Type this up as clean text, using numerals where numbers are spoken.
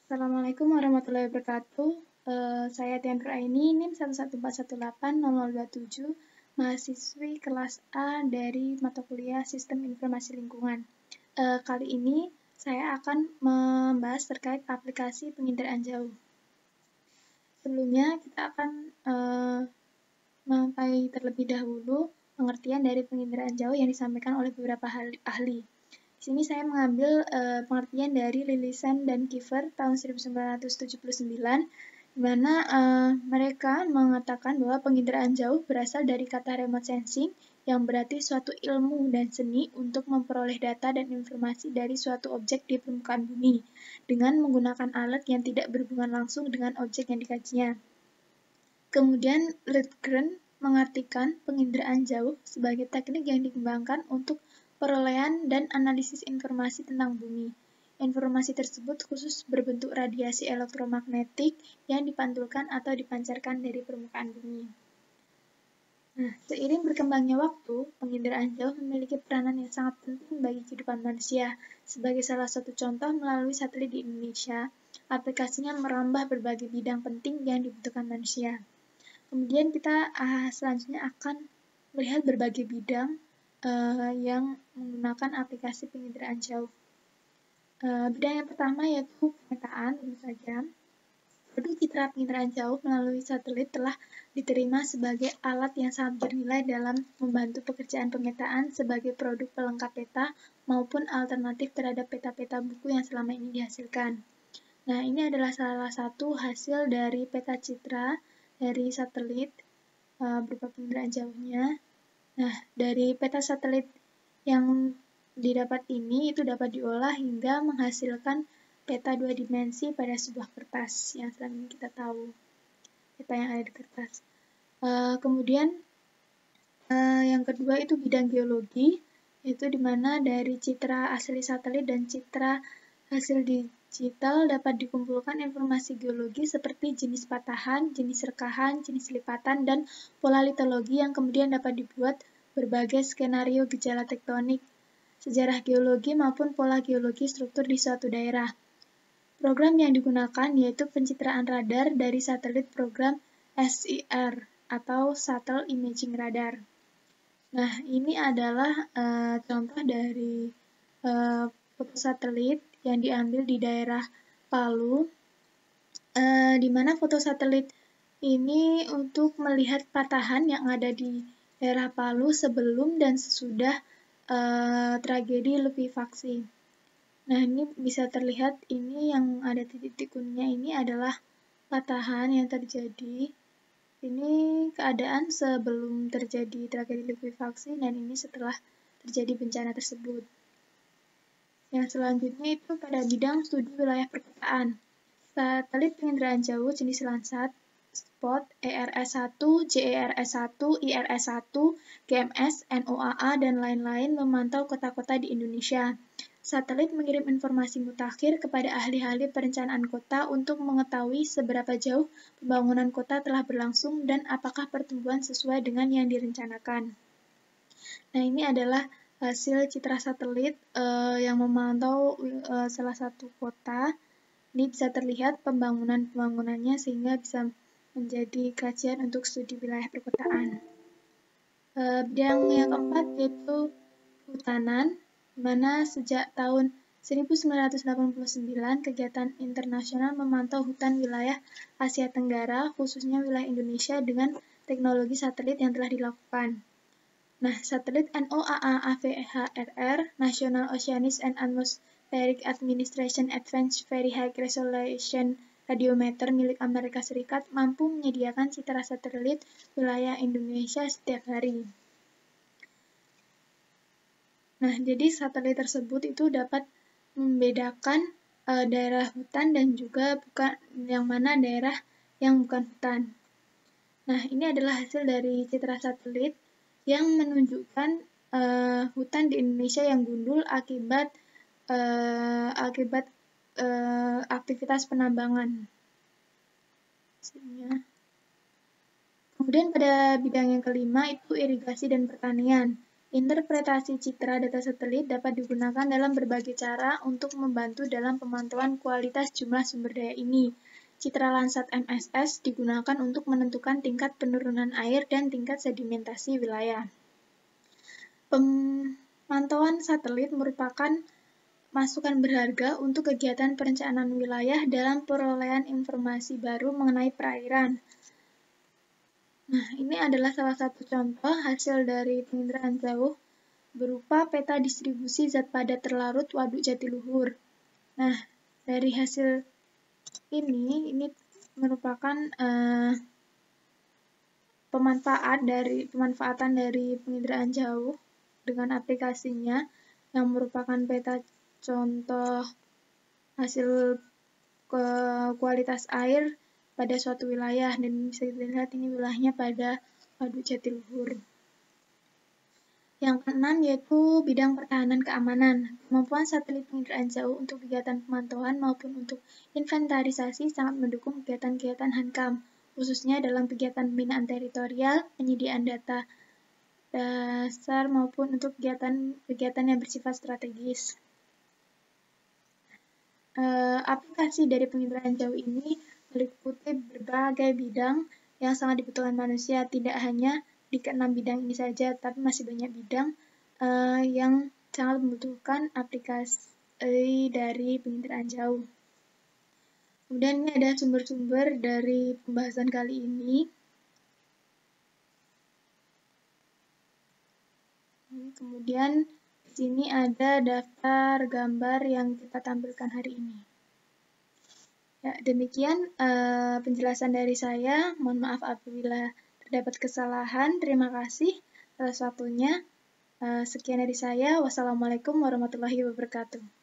Assalamualaikum warahmatullahi wabarakatuh. Saya Tian Raini, NIM 114180027, mahasiswi kelas A dari mata kuliah Sistem Informasi Lingkungan. Kali ini saya akan membahas terkait aplikasi penginderaan jauh. Sebelumnya kita akan memapai terlebih dahulu pengertian dari penginderaan jauh yang disampaikan oleh beberapa ahli. Di sini saya mengambil pengertian dari Lillison dan Kiefer tahun 1979, di mana mereka mengatakan bahwa penginderaan jauh berasal dari kata remote sensing, yang berarti suatu ilmu dan seni untuk memperoleh data dan informasi dari suatu objek di permukaan bumi, dengan menggunakan alat yang tidak berhubungan langsung dengan objek yang dikajinya. Kemudian Lundgren mengartikan penginderaan jauh sebagai teknik yang dikembangkan untuk perolehan dan analisis informasi tentang bumi. Informasi tersebut khusus berbentuk radiasi elektromagnetik yang dipantulkan atau dipancarkan dari permukaan bumi. Nah, seiring berkembangnya waktu, penginderaan jauh memiliki peranan yang sangat penting bagi kehidupan manusia. Sebagai salah satu contoh, melalui satelit di Indonesia, aplikasinya merambah berbagai bidang penting yang dibutuhkan manusia. Kemudian kita selanjutnya akan melihat berbagai bidang yang menggunakan aplikasi penginderaan jauh. Bidang yang pertama yaitu pemetaan, tentu saja. Produk citra penginderaan jauh melalui satelit telah diterima sebagai alat yang sangat bernilai dalam membantu pekerjaan pemetaan sebagai produk pelengkap peta maupun alternatif terhadap peta-peta buku yang selama ini dihasilkan. Nah, ini adalah salah satu hasil dari peta citra dari satelit berupa penginderaan jauhnya. Nah, dari peta satelit yang didapat ini itu dapat diolah hingga menghasilkan peta 2 dimensi pada sebuah kertas yang selama ini kita tahu, peta yang ada di kertas. Kemudian yang kedua itu bidang geologi, yaitu di mana dari citra asli satelit dan citra hasil digital dapat dikumpulkan informasi geologi seperti jenis patahan, jenis rekahan, jenis lipatan, dan pola litologi yang kemudian dapat dibuat berbagai skenario gejala tektonik, sejarah geologi maupun pola geologi struktur di suatu daerah. Program yang digunakan yaitu pencitraan radar dari satelit program SIR atau Shuttle Imaging Radar. Nah, ini adalah contoh dari foto satelit yang diambil di daerah Palu, di mana foto satelit ini untuk melihat patahan yang ada di daerah Palu sebelum dan sesudah tragedi likuifaksi. Nah, ini bisa terlihat ini yang ada titik-titik kuningnya ini adalah patahan yang terjadi. Ini keadaan sebelum terjadi tragedi likuifaksi dan ini setelah terjadi bencana tersebut. Yang selanjutnya itu pada bidang studi wilayah perkotaan. Satelit penginderaan jauh jenis Landsat, SPOT, ERS-1, JERS-1, IRS-1, GMS, NOAA, dan lain-lain memantau kota-kota di Indonesia. Satelit mengirim informasi mutakhir kepada ahli-ahli perencanaan kota untuk mengetahui seberapa jauh pembangunan kota telah berlangsung dan apakah pertumbuhan sesuai dengan yang direncanakan. Nah, ini adalah hasil citra satelit yang memantau salah satu kota. Ini bisa terlihat pembangunannya sehingga bisa menjadi kajian untuk studi wilayah perkotaan. Bidang yang keempat yaitu kehutanan, di mana sejak tahun 1989 kegiatan internasional memantau hutan wilayah Asia Tenggara, khususnya wilayah Indonesia dengan teknologi satelit yang telah dilakukan. Nah, satelit NOAA AVHRR, National Oceanic and Atmospheric Administration Advanced Very High Resolution Radiometer milik Amerika Serikat mampu menyediakan citra satelit wilayah Indonesia setiap hari. Nah, jadi satelit tersebut itu dapat membedakan daerah hutan dan juga bukan yang mana daerah yang bukan hutan. Nah, ini adalah hasil dari citra satelit yang menunjukkan hutan di Indonesia yang gundul akibat aktivitas penambangan. Kemudian pada bidang yang kelima itu irigasi dan pertanian. Interpretasi citra data satelit dapat digunakan dalam berbagai cara untuk membantu dalam pemantauan kualitas jumlah sumber daya ini. Citra Landsat MSS digunakan untuk menentukan tingkat penurunan air dan tingkat sedimentasi wilayah. Pemantauan satelit merupakan masukan berharga untuk kegiatan perencanaan wilayah dalam perolehan informasi baru mengenai perairan. Nah, ini adalah salah satu contoh hasil dari penginderaan jauh berupa peta distribusi zat padat terlarut Waduk Jatiluhur. Nah, dari hasil ini merupakan pemanfaatan dari penginderaan jauh dengan aplikasinya yang merupakan peta contoh hasil kualitas air pada suatu wilayah, dan bisa dilihat ini wilayahnya pada Waduk Jatiluhur. Yang keenam yaitu bidang pertahanan keamanan. Kemampuan satelit penginderaan jauh untuk kegiatan pemantauan maupun untuk inventarisasi sangat mendukung kegiatan-kegiatan HANKAM, khususnya dalam kegiatan pembinaan teritorial, penyediaan data dasar maupun untuk kegiatan yang bersifat strategis. Aplikasi dari penginderaan jauh ini meliputi berbagai bidang yang sangat dibutuhkan manusia, tidak hanya di keenam bidang ini saja, tapi masih banyak bidang yang sangat membutuhkan aplikasi dari penginderaan jauh. Kemudian ini ada sumber-sumber dari pembahasan kali ini. Kemudian di sini ada daftar gambar yang kita tampilkan hari ini. Ya, demikian penjelasan dari saya. Mohon maaf apabila terdapat kesalahan. Terima kasih atas waktunya. Sekian dari saya. Wassalamualaikum warahmatullahi wabarakatuh.